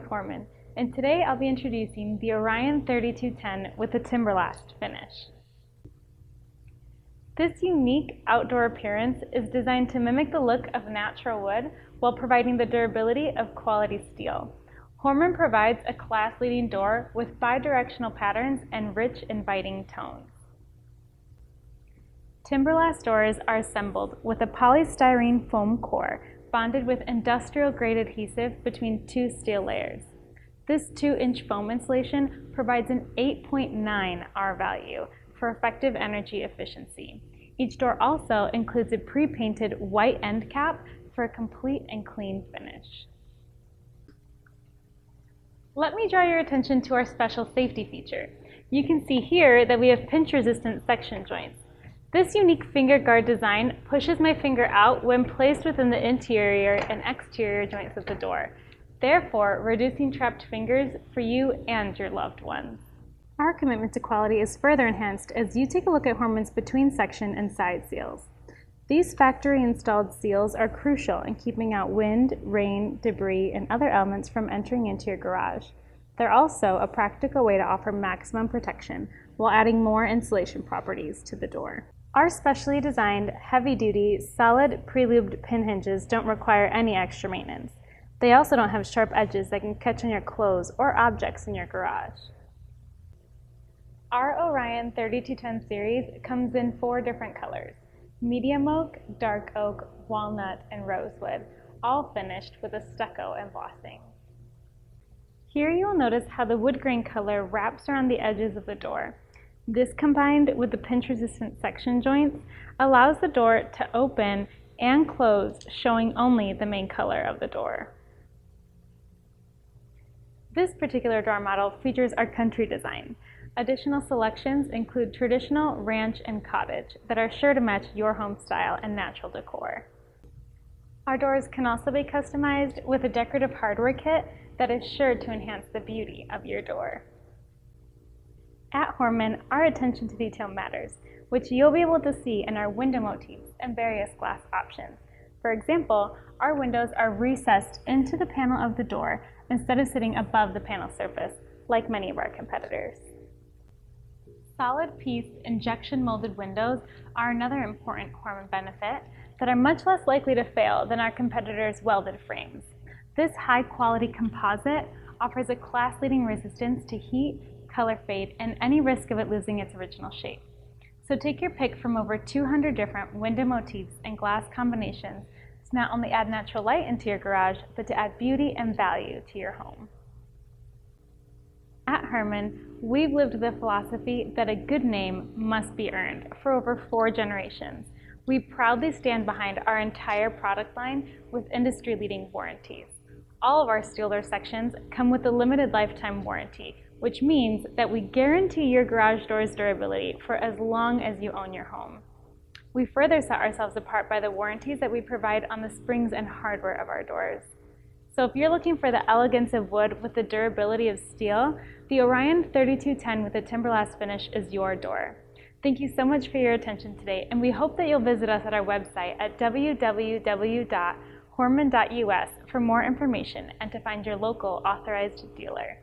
Hörmann, and today I'll be introducing the Orion 3210 with the TimberLast Finish. This unique outdoor appearance is designed to mimic the look of natural wood while providing the durability of quality steel. Hörmann provides a class-leading door with bidirectional patterns and rich, inviting tones. TimberLast doors are assembled with a polystyrene foam core bonded with industrial-grade adhesive between two steel layers. This 2-inch foam insulation provides an 8.9 R value for effective energy efficiency. Each door also includes a pre-painted white end cap for a complete and clean finish. Let me draw your attention to our special safety feature. You can see here that we have pinch-resistant section joints. This unique FingerGuard design pushes my finger out when placed within the interior and exterior joints of the door, therefore reducing trapped fingers for you and your loved ones. Our commitment to quality is further enhanced as you take a look at Hörmann's between section and side seals. These factory-installed seals are crucial in keeping out wind, rain, debris, and other elements from entering into your garage. They're also a practical way to offer maximum protection while adding more insulation properties to the door. Our specially designed, heavy-duty, solid, pre-lubed pin hinges don't require any extra maintenance. They also don't have sharp edges that can catch on your clothes or objects in your garage. Our Orion 3210 series comes in 4 different colors: medium oak, dark oak, walnut, and rosewood, all finished with a stucco embossing. Here you will notice how the wood grain color wraps around the edges of the door. This, combined with the pinch-resistant section joints, allows the door to open and close, showing only the main color of the door. This particular door model features our country design. Additional selections include traditional, ranch, and cottage that are sure to match your home style and natural decor. Our doors can also be customized with a decorative hardware kit that is sure to enhance the beauty of your door. At Hörmann, our attention to detail matters, which you'll be able to see in our window motifs and various glass options. For example, our windows are recessed into the panel of the door instead of sitting above the panel surface, like many of our competitors. Solid piece injection molded windows are another important Hörmann benefit that are much less likely to fail than our competitors' welded frames. This high-quality composite offers a class-leading resistance to heat, color fade, and any risk of it losing its original shape. So take your pick from over 200 different window motifs and glass combinations to not only add natural light into your garage, but to add beauty and value to your home. At Hörmann, we've lived the philosophy that a good name must be earned for over 4 generations. We proudly stand behind our entire product line with industry-leading warranties. All of our steel door sections come with a limited lifetime warranty, which means that we guarantee your garage door's durability for as long as you own your home. We further set ourselves apart by the warranties that we provide on the springs and hardware of our doors. So if you're looking for the elegance of wood with the durability of steel, the Orion 3210 with the TimberLast Finish is your door. Thank you so much for your attention today, and we hope that you'll visit us at our website at www.hörmann.us for more information and to find your local authorized dealer.